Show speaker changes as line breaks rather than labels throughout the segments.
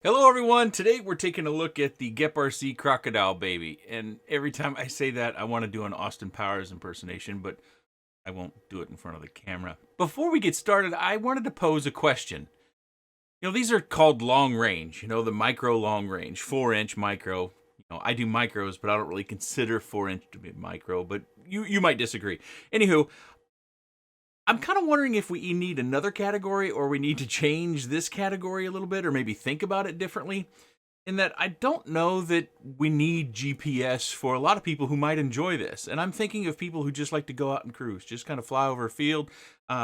Hello everyone, today we're taking a look at the GEPRC Crocodile baby, and every time I say that I want to do an Austin Powers impersonation, but I won't do it in front of the camera. Before we get started, I wanted to pose a question. These are called long range, the micro long range, 4-inch micro. I do micros, but I don't really consider 4-inch to be micro, but you might disagree. Anywho, I'm kind of wondering if we need another category or we need to change this category a little bit or maybe think about it differently. In that I don't know that we need GPS for a lot of people who might enjoy this. And I'm thinking of people who just like to go out and cruise, just kind of fly over a field.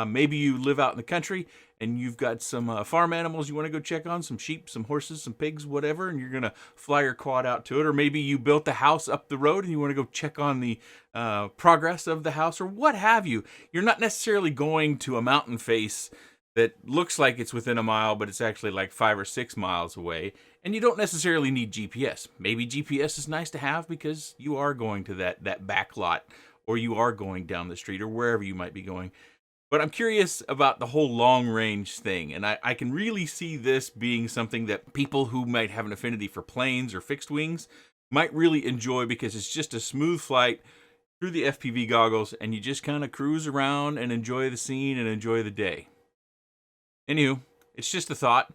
Maybe you live out in the country and you've got some farm animals you want to go check on, some sheep, some horses, some pigs, whatever, and you're going to fly your quad out to it. Or maybe you built a house up the road and you want to go check on the progress of the house or what have you. You're not necessarily going to a mountain face that looks like it's within a mile, but it's actually like 5 or 6 miles away. And you don't necessarily need GPS. Maybe GPS is nice to have because you are going to that back lot, or you are going down the street, or wherever you might be going. But I'm curious about the whole long range thing, and I can really see this being something that people who might have an affinity for planes or fixed wings might really enjoy because it's just a smooth flight through the FPV goggles, and you just kind of cruise around and enjoy the scene and enjoy the day. Anywho, it's just a thought.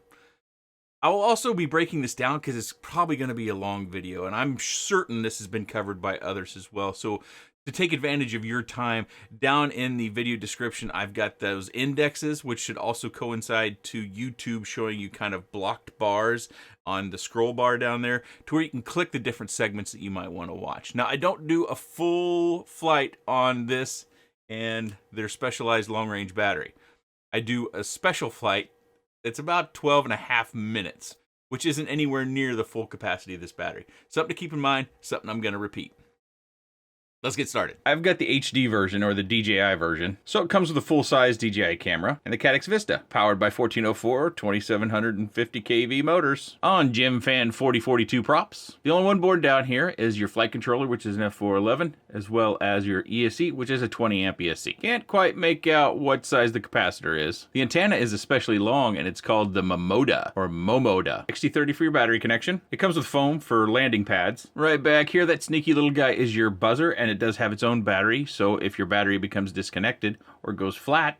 I will also be breaking this down because it's probably going to be a long video, and I'm certain this has been covered by others as well. So to take advantage of your time, down in the video description, I've got those indexes, which should also coincide to YouTube showing you kind of blocked bars on the scroll bar down there to where you can click the different segments that you might want to watch. Now, I don't do a full flight on this and their specialized long-range battery. I do a special flight. It's about 12 and a half minutes, which isn't anywhere near the full capacity of this battery. Something to keep in mind, something I'm going to repeat. Let's get started. I've got the HD version, or the DJI version. So it comes with a full-size DJI camera and the Caddx Vista, powered by 1404 2750 kV motors on GemFan 4042 props. The only one board down here is your flight controller, which is an F411, as well as your ESC, which is a 20 amp ESC. Can't quite make out what size the capacitor is. The antenna is especially long, and it's called the Momoda, or Momoda. XT30 for your battery connection. It comes with foam for landing pads. Right back here, that sneaky little guy is your buzzer, and it does have its own battery, so if your battery becomes disconnected or goes flat,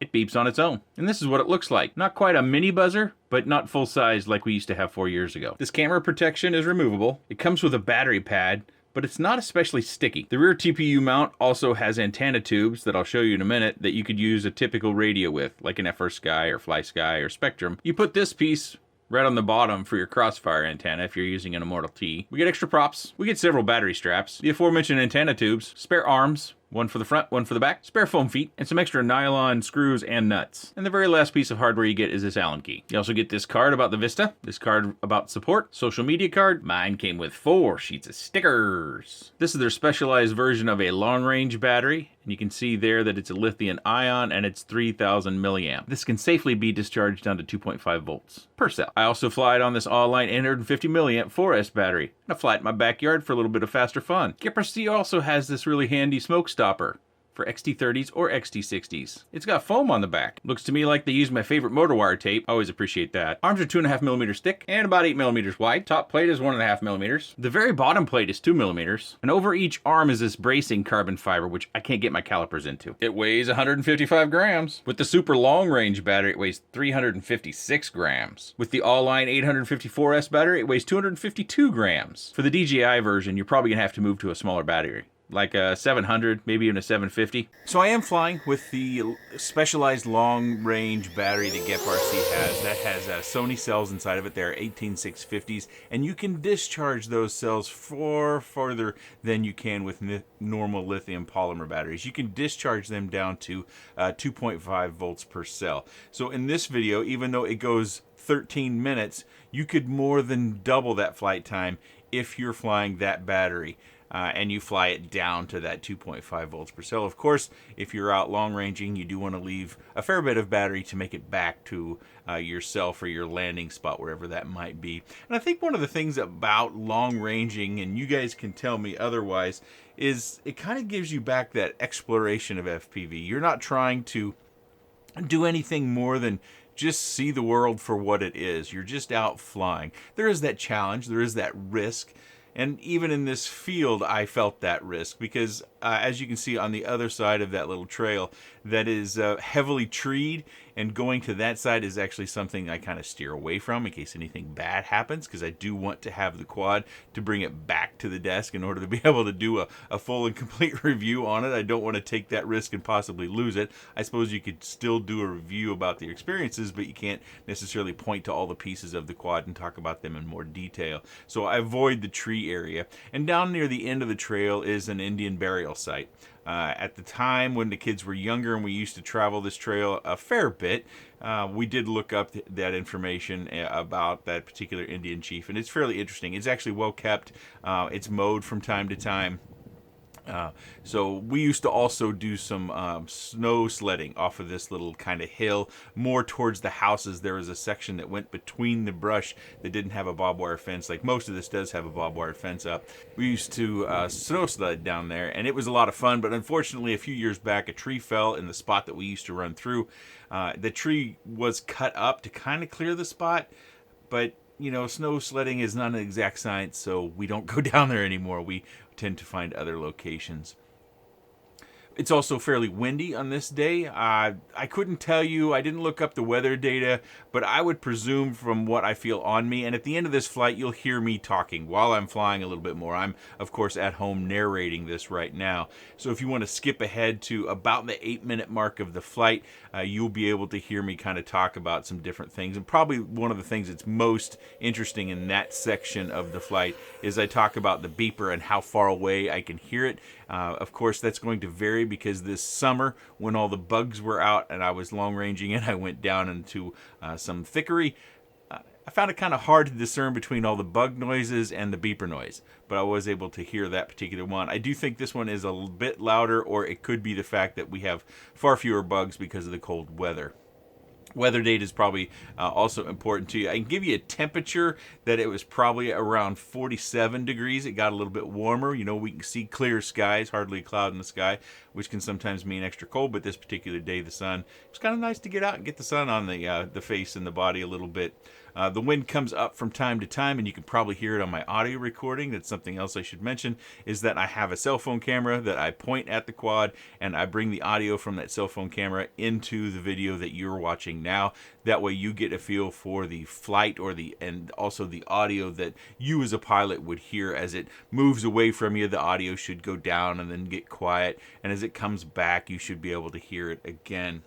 it beeps on its own. And this is what it looks like. Not quite a mini buzzer, but not full size like we used to have 4 years ago. This camera protection is removable. It comes with a battery pad, but it's not especially sticky. The rear TPU mount also has antenna tubes that I'll show you in a minute that you could use a typical radio with, like an FrSky or FlySky or Spectrum. You put this piece right on the bottom for your crossfire antenna if you're using an Immortal T. We get extra props. We get several battery straps, the aforementioned antenna tubes, spare arms, one for the front, one for the back, spare foam feet, and some extra nylon screws and nuts. And the very last piece of hardware you get is this Allen key. You also get this card about the Vista, this card about support, social media card. Mine came with 4 sheets of stickers. This is their specialized version of a long-range battery, and you can see there that it's a lithium ion and it's 3000 milliamp. This can safely be discharged down to 2.5 volts per cell. I also fly it on this all-line 850 milliamp 4S battery, and I fly it in my backyard for a little bit of faster fun. GEPRC also has this really handy smoke stopper for XT30s or XT60s. It's got foam on the back. Looks to me like they used my favorite motor wire tape. I always appreciate that. Arms are 2.5 millimeters thick and about 8 millimeters wide. Top plate is 1.5 millimeters. The very bottom plate is 2 millimeters. And over each arm is this bracing carbon fiber, which I can't get my calipers into. It weighs 155 grams. With the super long range battery, it weighs 356 grams. With the all-line 854S battery, it weighs 252 grams. For the DJI version, you're probably gonna have to move to a smaller battery, like a 700, maybe even a 750. So I am flying with the specialized long-range battery that GEPRC has. That has Sony cells inside of it. They're 18650s, and you can discharge those cells far farther than you can with normal lithium polymer batteries. You can discharge them down to 2.5 volts per cell. So in this video, even though it goes 13 minutes, you could more than double that flight time if you're flying that battery. And you fly it down to that 2.5 volts per cell. Of course, if you're out long ranging, you do want to leave a fair bit of battery to make it back to yourself or your landing spot, wherever that might be. And I think one of the things about long ranging, and you guys can tell me otherwise, is it kind of gives you back that exploration of FPV. You're not trying to do anything more than just see the world for what it is. You're just out flying. There is that challenge, there is that risk. And even in this field, I felt that risk because, as you can see on the other side of that little trail, that is heavily treed, and going to that side is actually something I kind of steer away from in case anything bad happens, because I do want to have the quad to bring it back to the desk in order to be able to do a full and complete review on it. I don't want to take that risk and possibly lose it. I suppose you could still do a review about the experiences, but you can't necessarily point to all the pieces of the quad and talk about them in more detail. So I avoid the tree area. And down near the end of the trail is an Indian burial site. At the time when the kids were younger and we used to travel this trail a fair bit, we did look up that information about that particular Indian chief, and it's fairly interesting. It's actually well kept. It's mowed from time to time. So we used to also do some snow sledding off of this little kind of hill more towards the houses. There was a section that went between the brush that didn't have a barbed wire fence. Like most of this does have a barbed wire fence up. We used to snow sled down there, and it was a lot of fun, but unfortunately a few years back a tree fell in the spot that we used to run through. The tree was cut up to kind of clear the spot, but you know, snow sledding is not an exact science, so we don't go down there anymore. We tend to find other locations. It's also fairly windy on this day. I couldn't tell you, I didn't look up the weather data, but I would presume from what I feel on me, and at the end of this flight, you'll hear me talking while I'm flying a little bit more. I'm, of course, at home narrating this right now. So if you want to skip ahead to about the 8-minute mark of the flight, you'll be able to hear me kind of talk about some different things. And probably one of the things that's most interesting in that section of the flight is I talk about the beeper and how far away I can hear it. Of course, that's going to vary because this summer, when all the bugs were out and I was long ranging and I went down into some thickery, I found it kind of hard to discern between all the bug noises and the beeper noise, but I was able to hear that particular one. I do think this one is a bit louder, or it could be the fact that we have far fewer bugs because of the cold weather. Weather data is probably also important to you. I can give you a temperature that it was probably around 47 degrees. It got a little bit warmer. You know, we can see clear skies, hardly a cloud in the sky, which can sometimes mean extra cold. But this particular day, the sun, it was kind of nice to get out and get the sun on the face and the body a little bit. The wind comes up from time to time, and you can probably hear it on my audio recording. That's something else I should mention, is that I have a cell phone camera that I point at the quad, and I bring the audio from that cell phone camera into the video that you're watching now. That way you get a feel for the flight and also the audio that you as a pilot would hear. As it moves away from you, the audio should go down and then get quiet, and as it comes back, you should be able to hear it again.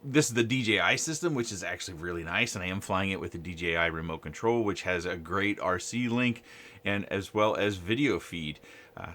This is the DJI system, which is actually really nice, and I am flying it with the DJI remote control, which has a great RC link and as well as video feed.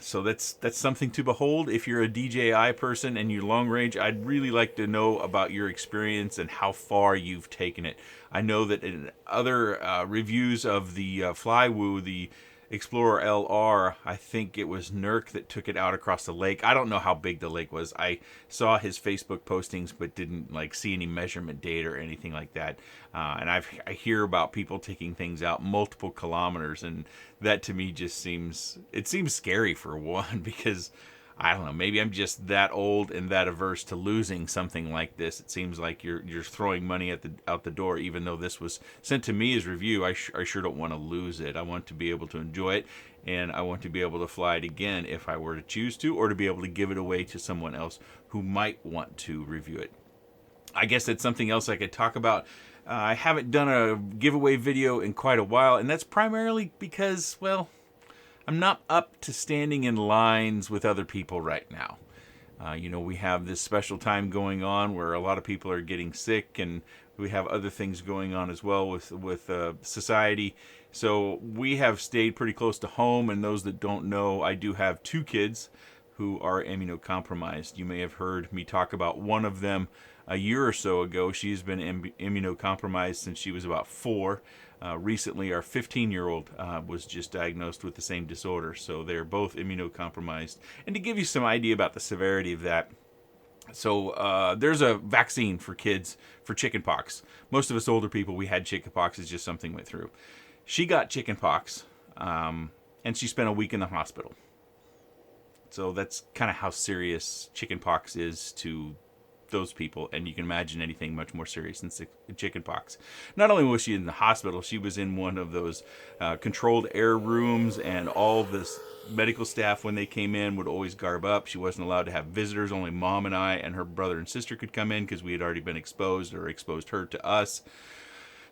So that's something to behold. If you're a DJI person and you're long range, I'd really like to know about your experience and how far you've taken it. I know that in other reviews of the Flywoo, the Explorer LR, I think it was Nurk that took it out across the lake. I don't know how big the lake was. I saw his Facebook postings, but didn't see any measurement data or anything like that. And I hear about people taking things out multiple kilometers, and that to me just seems scary for one, because I don't know, maybe I'm just that old and that averse to losing something like this. It seems like you're throwing money out the door, even though this was sent to me as review. I sure don't want to lose it. I want to be able to enjoy it, and I want to be able to fly it again if I were to choose to, or to be able to give it away to someone else who might want to review it. I guess that's something else I could talk about. I haven't done a giveaway video in quite a while, and that's primarily because, well, I'm not up to standing in lines with other people right now. We have this special time going on where a lot of people are getting sick, and we have other things going on as well with society. So we have stayed pretty close to home, and those that don't know, I do have 2 kids who are immunocompromised. You may have heard me talk about one of them a year or so ago. She's been immunocompromised since she was about 4. Recently, our 15-year-old was just diagnosed with the same disorder, so they're both immunocompromised. And to give you some idea about the severity of that, so there's a vaccine for kids for chickenpox. Most of us older people, we had chickenpox. It's just something we went through. She got chickenpox, and she spent a week in the hospital. So that's kind of how serious chickenpox is to those people, and you can imagine anything much more serious than chicken pox. Not only was she in the hospital, she was in one of those controlled air rooms, and all this medical staff, when they came in, would always garb up. She wasn't allowed to have visitors. Only Mom and I and her brother and sister could come in because we had already been exposed, or exposed her to us.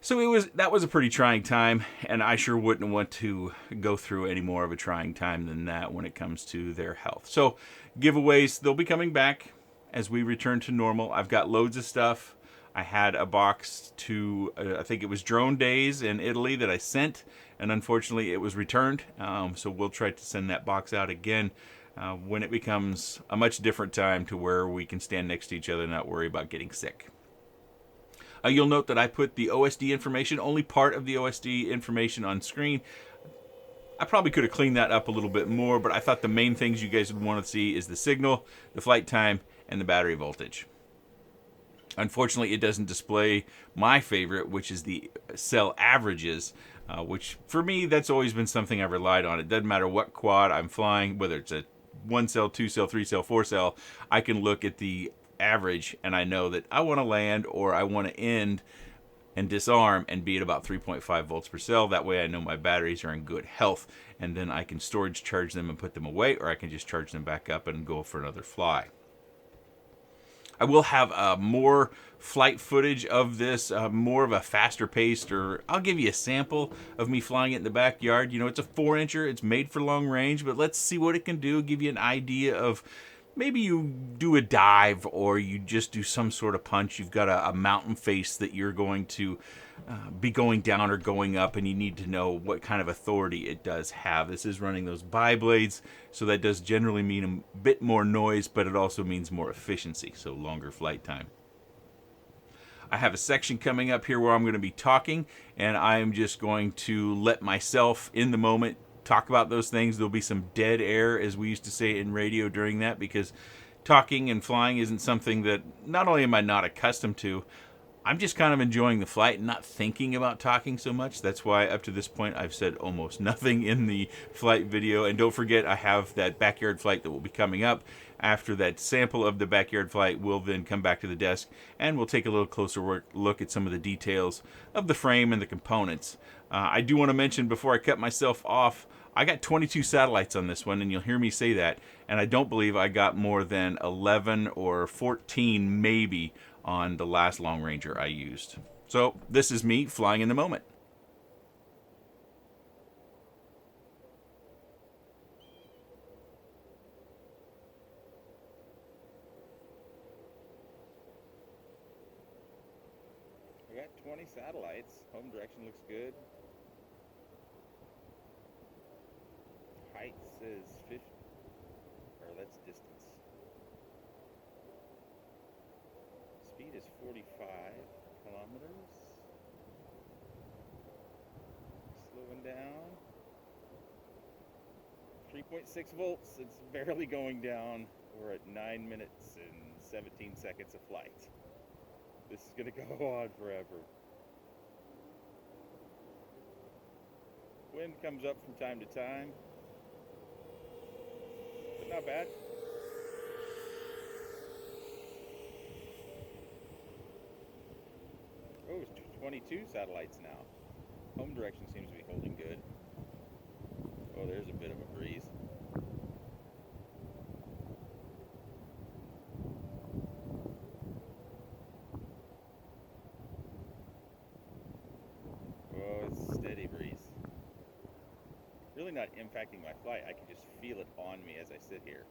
So that was a pretty trying time, and I sure wouldn't want to go through any more of a trying time than that when it comes to their health. So giveaways, they'll be coming back as we return to normal. I've got loads of stuff. I had a box to, I think it was Drone Days in Italy that I sent, and unfortunately it was returned. So we'll try to send that box out again when it becomes a much different time, to where we can stand next to each other and not worry about getting sick. You'll note that I put the OSD information, only part of the OSD information, on screen. I probably could have cleaned that up a little bit more, but I thought the main things you guys would want to see is the signal, the flight time, and the battery voltage. Unfortunately, it doesn't display my favorite, which is the cell averages, which for me, that's always been something I've relied on. It doesn't matter what quad I'm flying, whether it's a 1 cell, 2 cell, 3 cell, 4 cell, I can look at the average and I know that I want to land, or I want to end and disarm and be at about 3.5 volts per cell. That way I know my batteries are in good health, and then I can storage charge them and put them away, or I can just charge them back up and go for another fly. I will have more flight footage of this, more of a faster paced, or I'll give you a sample of me flying it in the backyard. You know, it's a 4-incher, it's made for long range, but let's see what it can do, give you an idea of maybe you do a dive, or you just do some sort of punch. You've got a mountain face that you're going to be going down or going up, and you need to know what kind of authority it does have. This is running those bi-blades, so that does generally mean a bit more noise, but it also means more efficiency, so longer flight time. I have a section coming up here where I'm going to be talking, and I'm just going to let myself, in the moment, talk about those things. There'll be some dead air, as we used to say in radio, during that, because talking and flying isn't something that not only am I not accustomed to, I'm just kind of enjoying the flight and not thinking about talking so much. That's why up to this point I've said almost nothing in the flight video. And don't forget, I have that backyard flight that will be coming up. After that sample of the backyard flight, we'll then come back to the desk and we'll take a little closer look at some of the details of the frame and the components. I do want to mention, before I cut myself off, I got 22 satellites on this one, and you'll hear me say that, and I don't believe I got more than 11 or 14 maybe on the last Long Ranger I used. So this is me flying in the moment. I got 20 satellites. Home direction looks good. Height says 50, or that's distance. Speed is 45 kilometers. Slowing down. 3.6 volts. It's barely going down. We're at 9 minutes and 17 seconds of flight. This is going to go on forever. Wind comes up from time to time, but not bad. Oh, it's 22 satellites now. Home direction seems to be holding good. Oh, there's a bit of a breeze. Oh, it's a steady breeze. Really not impacting my flight. I can just feel it on me as I sit here.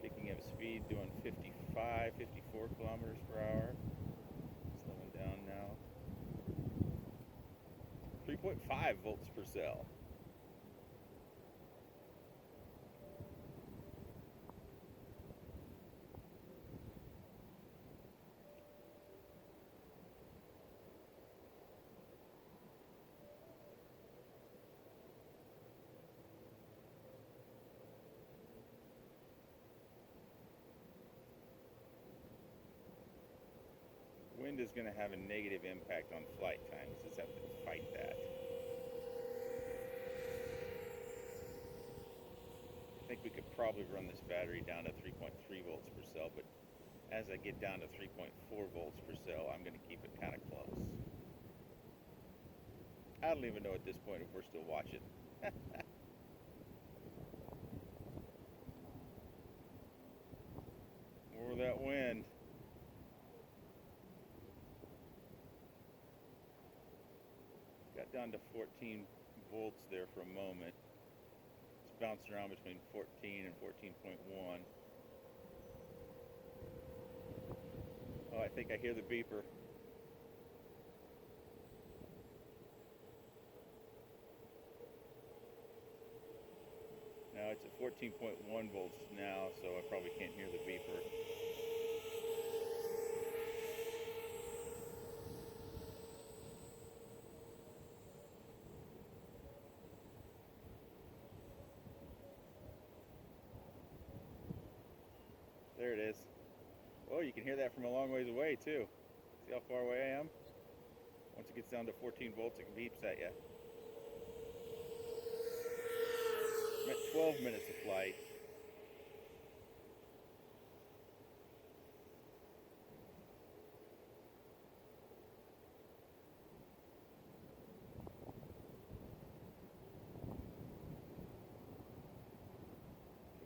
Picking up speed, doing 55, 54 kilometers per hour. Slowing down now. 3.5 volts per cell. Wind is going to have a negative impact on flight time. You just have to fight that. I think we could probably run this battery down to 3.3 volts per cell, but as I get down to 3.4 volts per cell, I'm going to keep it kind of close. I don't even know at this point if we're still watching. More that wind. Got down to 14 volts there for a moment. It's bouncing around between 14 and 14.1. Oh, I think I hear the beeper. Now it's at 14.1 volts now, so I probably can't hear the beeper. There it is. Oh, you can hear that from a long ways away too. See how far away I am? Once it gets down to 14 volts, it beeps at you. I'm at 12 minutes of flight.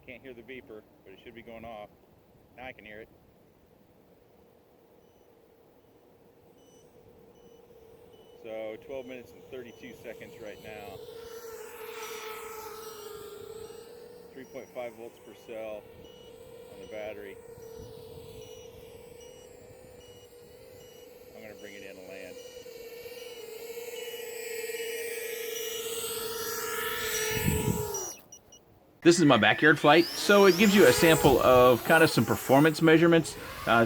I can't hear the beeper, but it should be going off. Now I can hear it. So 12 minutes and 32 seconds right now. 3.5 volts per cell on the battery. I'm going to bring it in and land.
This is my backyard flight, so it gives you a sample of kind of some performance measurements.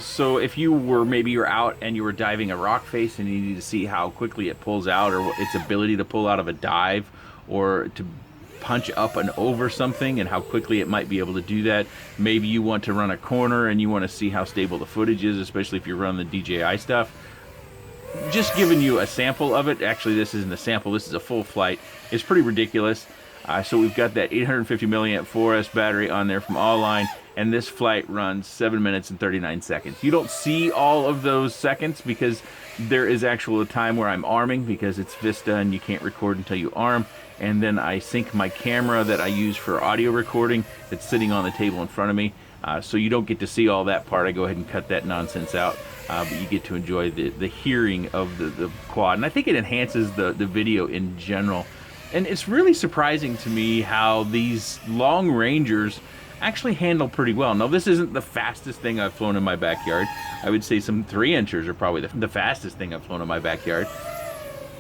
So if you're out and you were diving a rock face and you need to see how quickly it pulls out, or its ability to pull out of a dive, or to punch up and over something and how quickly it might be able to do that. Maybe you want to run a corner and you want to see how stable the footage is, especially if you're running the DJI stuff. Just giving you a sample of it. Actually, this isn't a sample, this is a full flight. It's pretty ridiculous. So we've got that 850 milliamp 4S battery on there from All-Line, and this flight runs 7 minutes and 39 seconds. You don't see all of those seconds because there is actual a time where I'm arming, because it's Vista and you can't record until you arm. And then I sync my camera that I use for audio recording that's sitting on the table in front of me. So you don't get to see all that part. I go ahead and cut that nonsense out. But you get to enjoy the hearing of the quad. And I think it enhances the video in general. And it's really surprising to me how these long rangers actually handle pretty well. Now, this isn't the fastest thing I've flown in my backyard. I would say some 3-inchers are probably the fastest thing I've flown in my backyard.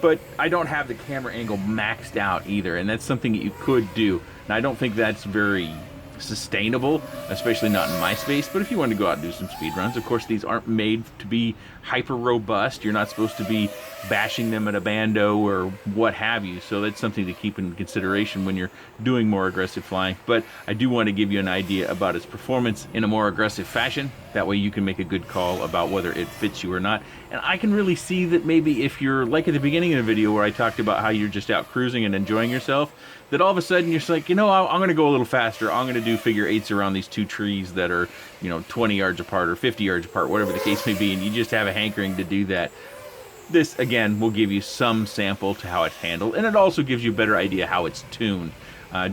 But I don't have the camera angle maxed out either, and that's something that you could do. Now, I don't think that's very sustainable, especially not in my space, but if you want to go out and do some speed runs, of course these aren't made to be hyper robust. You're not supposed to be bashing them at a bando or what have you, so that's something to keep in consideration when you're doing more aggressive flying. But I do want to give you an idea about its performance in a more aggressive fashion. That way you can make a good call about whether it fits you or not. And I can really see that maybe if you're like at the beginning of the video where I talked about how you're just out cruising and enjoying yourself, that all of a sudden you're just like, you know, I'm going to go a little faster. I'm going to do figure eights around these two trees that are, 20 yards apart or 50 yards apart, whatever the case may be, and you just have a hankering to do that. This, again, will give you some sample to how it's handled, and it also gives you a better idea how it's tuned.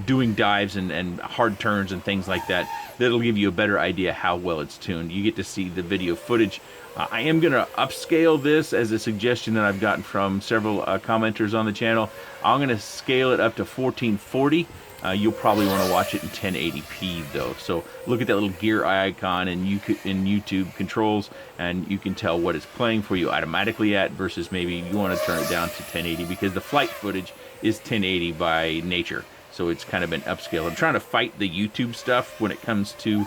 Doing dives and hard turns and things like that, that'll give you a better idea how well it's tuned. You get to see the video footage. I am going to upscale this as a suggestion that I've gotten from several commenters on the channel. I'm going to scale it up to 1440. You'll probably want to watch it in 1080p though. So look at that little gear icon in YouTube controls, and you can tell what it's playing for you automatically at versus maybe you want to turn it down to 1080, because the flight footage is 1080 by nature. So it's kind of been upscaled. I'm trying to fight the YouTube stuff when it comes to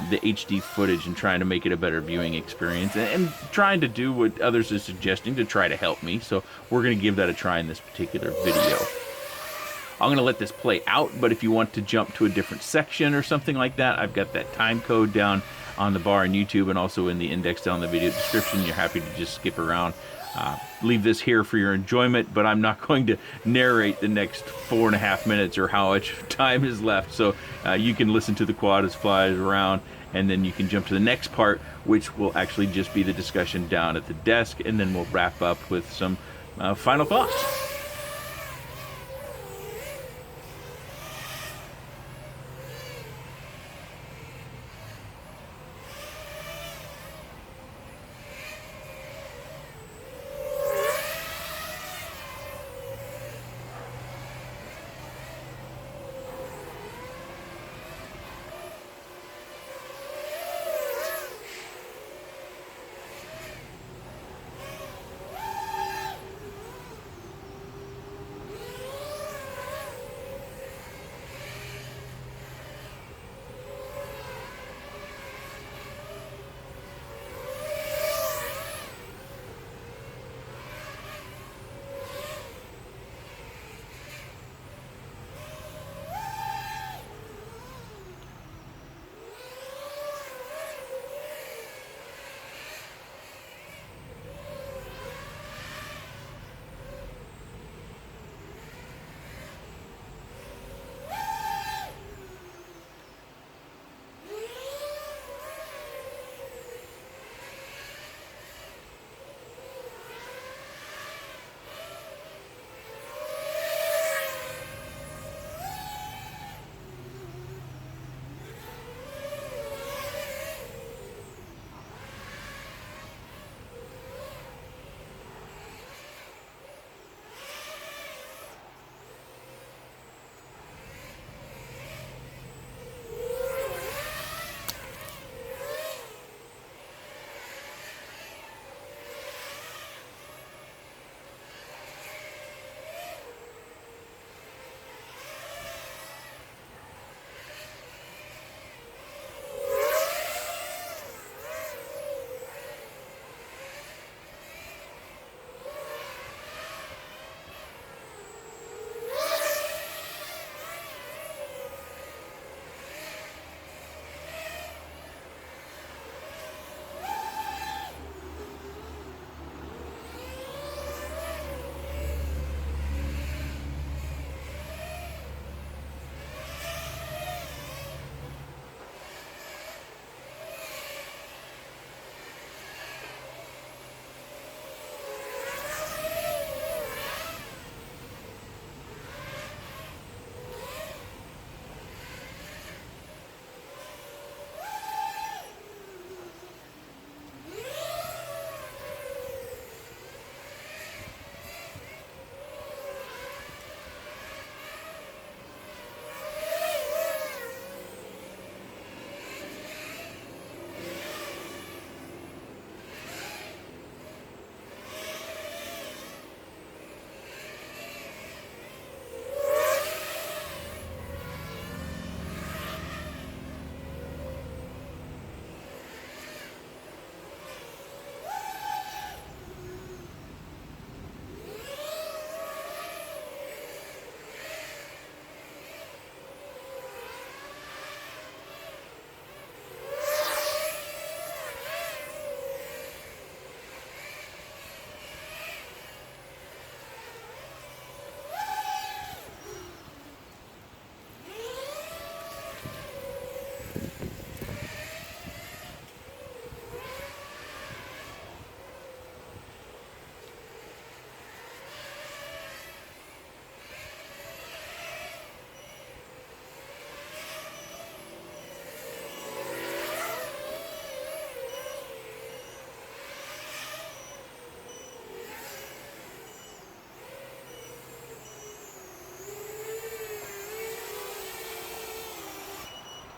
the HD footage and trying to make it a better viewing experience, and trying to do what others are suggesting to try to help me. So we're going to give that a try in this particular video. I'm going to let this play out, but if you want to jump to a different section or something like that, I've got that time code down on the bar in YouTube and also in the index down in the video description. You're happy to just skip around. Leave this here for your enjoyment, but I'm not going to narrate the next 4.5 minutes or how much time is left. So you can listen to the quad as it flies around, and then you can jump to the next part, which will actually just be the discussion down at the desk, and then we'll wrap up with some final thoughts.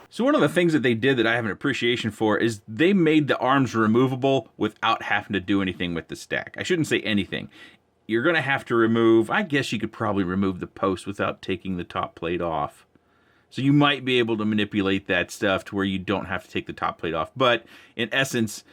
So one of the things that they did that I have an appreciation for is they made the arms removable without having to do anything with the stack. I shouldn't say anything. You're going to have to remove, I guess you could probably remove the post without taking the top plate off. So you might be able to manipulate that stuff to where you don't have to take the top plate off. But in essence,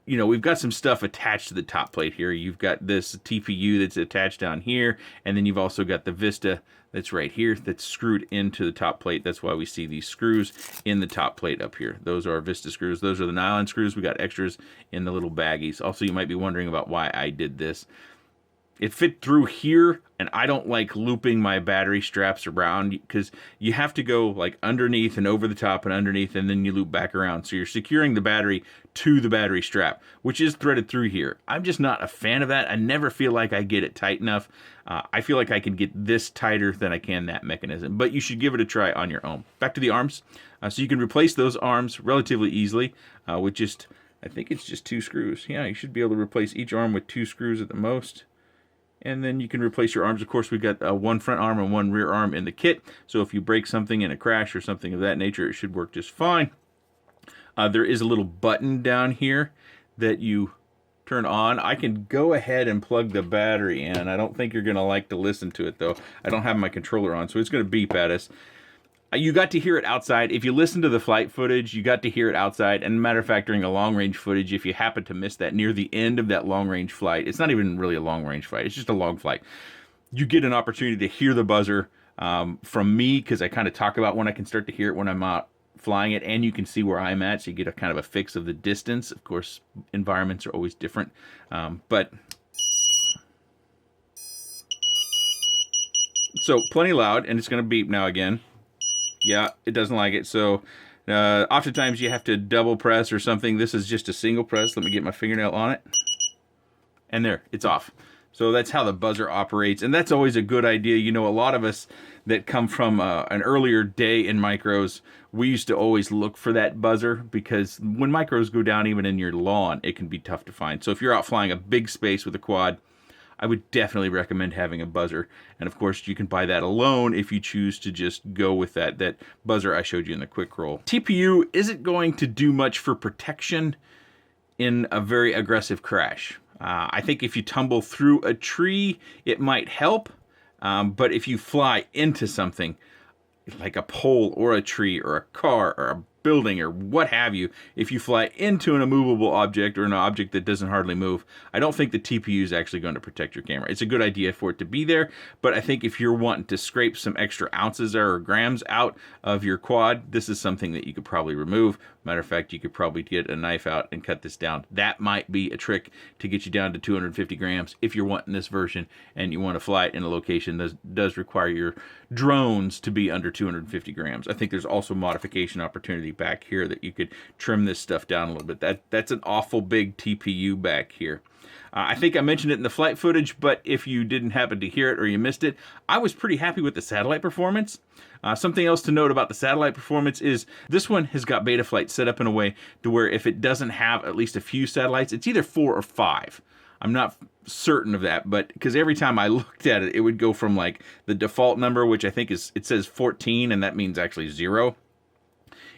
you know, we've got some stuff attached to the top plate here. You've got this TPU that's attached down here, and then you've also got the Vista that's right here that's screwed into the top plate. That's why we see these screws in the top plate up here. Those are Vista screws. Those are the nylon screws. We got extras in the little baggies. Also, you might be wondering about why I did this. It fit through here, and I don't like looping my battery straps around because you have to go like underneath and over the top and underneath, and then you loop back around. So you're securing the battery to the battery strap, which is threaded through here. I'm just not a fan of that. I never feel like I get it tight enough. I feel like I can get this tighter than I can that mechanism, but you should give it a try on your own. Back to the arms. So you can replace those arms relatively easily with just, I think it's just 2 screws. Yeah, you should be able to replace each arm with 2 screws at the most. And then you can replace your arms. Of course, we've got one front arm and one rear arm in the kit. So if you break something in a crash or something of that nature, it should work just fine. There is a little button down here that you turn on. I can go ahead and plug the battery in. I don't think you're going to like to listen to it, though. I don't have my controller on, so it's going to beep at us. You got to hear it outside. If you listen to the flight footage, you got to hear it outside. And matter of fact, during the long-range footage, if you happen to miss that near the end of that long-range flight, it's not even really a long-range flight. It's just a long flight. You get an opportunity to hear the buzzer from me because I kind of talk about when I can start to hear it when I'm out flying it, and you can see where I'm at, so you get a kind of a fix of the distance. Of course, environments are always different, but so plenty loud, and it's going to beep now again. Yeah, it doesn't like it. So oftentimes you have to double press or something. This is just a single press. Let me get my fingernail on it. And there, it's off. So that's how the buzzer operates. And that's always a good idea. You know, a lot of us that come from an earlier day in micros, we used to always look for that buzzer because when micros go down, even in your lawn, it can be tough to find. So if you're out flying a big space with a quad, I would definitely recommend having a buzzer. And of course, you can buy that alone if you choose to just go with that buzzer I showed you in the quick roll. TPU isn't going to do much for protection in a very aggressive crash. I think if you tumble through a tree, it might help. But if you fly into something like a pole or a tree or a car or a building or what have you, if you fly into an immovable object or an object that doesn't hardly move, I don't think the TPU is actually going to protect your camera. It's a good idea for it to be there, but I think if you're wanting to scrape some extra ounces or grams out of your quad, this is something that you could probably remove. Matter of fact, you could probably get a knife out and cut this down. That might be a trick to get you down to 250 grams if you're wanting this version and you want to fly it in a location that does require your drones to be under 250 grams. I think there's also modification opportunity back here that you could trim this stuff down a little bit. That's an awful big TPU back here. I think I mentioned it in the flight footage, but if you didn't happen to hear it or you missed it, I was pretty happy with the satellite performance. Something else to note about the satellite performance is this one has got Betaflight set up in a way to where if it doesn't have at least a few satellites, it's either 4 or 5. I'm not certain of that, but because every time I looked at it, it would go from like the default number, which I think it says 14, and that means actually 0.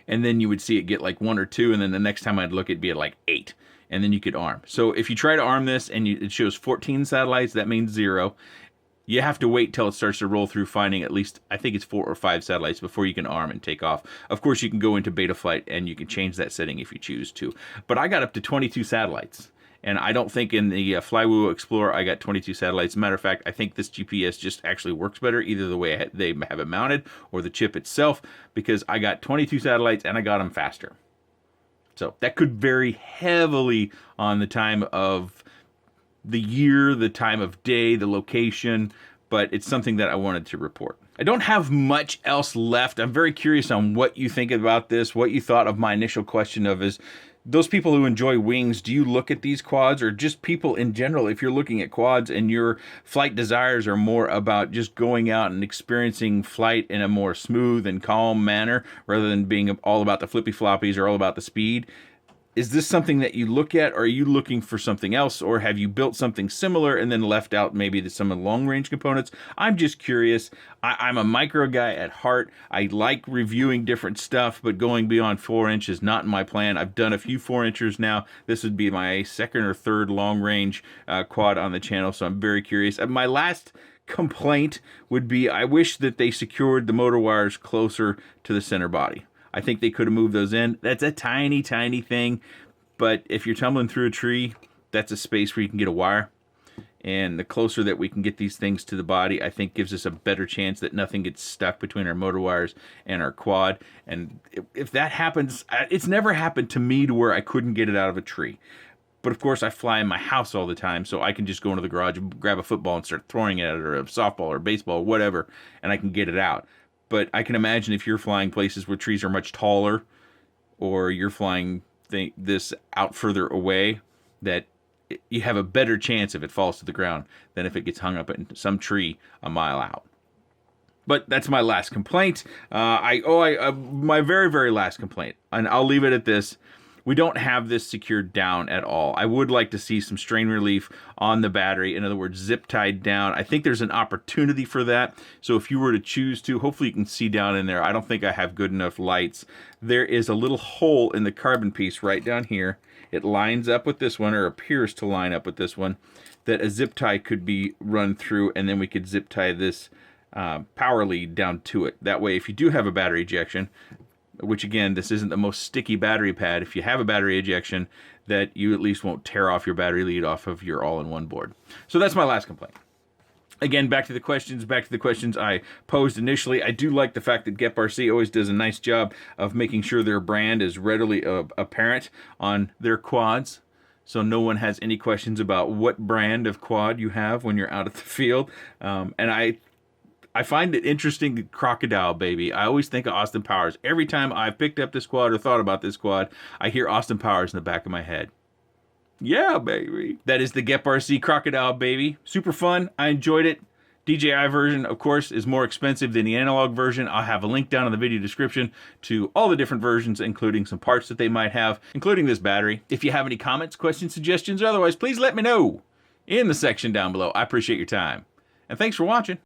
And then you would see it get like 1 or 2, and then the next time I'd look, it'd be at like 8. And then you could arm. So if you try to arm this and it shows 14 satellites, that means 0. You have to wait till it starts to roll through, finding at least, I think it's 4 or 5 satellites before you can arm and take off. Of course, you can go into Betaflight and you can change that setting if you choose to. But I got up to 22 satellites. And I don't think in the Flywoo Explorer I got 22 satellites. Matter of fact, I think this GPS just actually works better, either the way they have it mounted or the chip itself, because I got 22 satellites and I got them faster. So that could vary heavily on the time of the year, the time of day, the location, but it's something that I wanted to report. I don't have much else left. I'm very curious on what you think about this, what you thought of my initial question of is, those people who enjoy wings, do you look at these quads, or just people in general, if you're looking at quads and your flight desires are more about just going out and experiencing flight in a more smooth and calm manner rather than being all about the flippy floppies or all about the speed? Is this something that you look at, or are you looking for something else, or have you built something similar and then left out maybe some of the long-range components? I'm just curious. I'm a micro guy at heart. I like reviewing different stuff, but going beyond 4 inch is not in my plan. I've done a few 4 inchers now. This would be my second or third long-range quad on the channel, so I'm very curious. My last complaint would be I wish that they secured the motor wires closer to the center body. I think they could have moved those in. That's a tiny, tiny thing. But if you're tumbling through a tree, that's a space where you can get a wire. And the closer that we can get these things to the body, I think gives us a better chance that nothing gets stuck between our motor wires and our quad. And if that happens, it's never happened to me to where I couldn't get it out of a tree. But of course, I fly in my house all the time, so I can just go into the garage and grab a football and start throwing it at it, or a softball or baseball or whatever, and I can get it out. But I can imagine if you're flying places where trees are much taller, or you're flying this out further away, that you have a better chance if it falls to the ground than if it gets hung up in some tree a mile out. But that's my last complaint. My very, very last complaint, and I'll leave it at this. We don't have this secured down at all. I would like to see some strain relief on the battery. In other words, zip tied down. I think there's an opportunity for that. So if you were to choose to, hopefully you can see down in there. I don't think I have good enough lights. There is a little hole in the carbon piece right down here. It lines up with this one, or appears to line up with this one, that a zip tie could be run through, and then we could zip tie this power lead down to it. That way, if you do have a battery ejection, which again, this isn't the most sticky battery pad, if you have a battery ejection, that you at least won't tear off your battery lead off of your all-in-one board. So that's my last complaint. Again, back to the questions I posed initially. I do like the fact that GEPRC always does a nice job of making sure their brand is readily apparent on their quads, so no one has any questions about what brand of quad you have when you're out at the field. And I find it interesting, Crocodile, baby. I always think of Austin Powers. Every time I've picked up this quad or thought about this quad, I hear Austin Powers in the back of my head. Yeah, baby. That is the GEPRC Crocodile, baby. Super fun. I enjoyed it. DJI version, of course, is more expensive than the analog version. I'll have a link down in the video description to all the different versions, including some parts that they might have, including this battery. If you have any comments, questions, suggestions, or otherwise, please let me know in the section down below. I appreciate your time. And thanks for watching.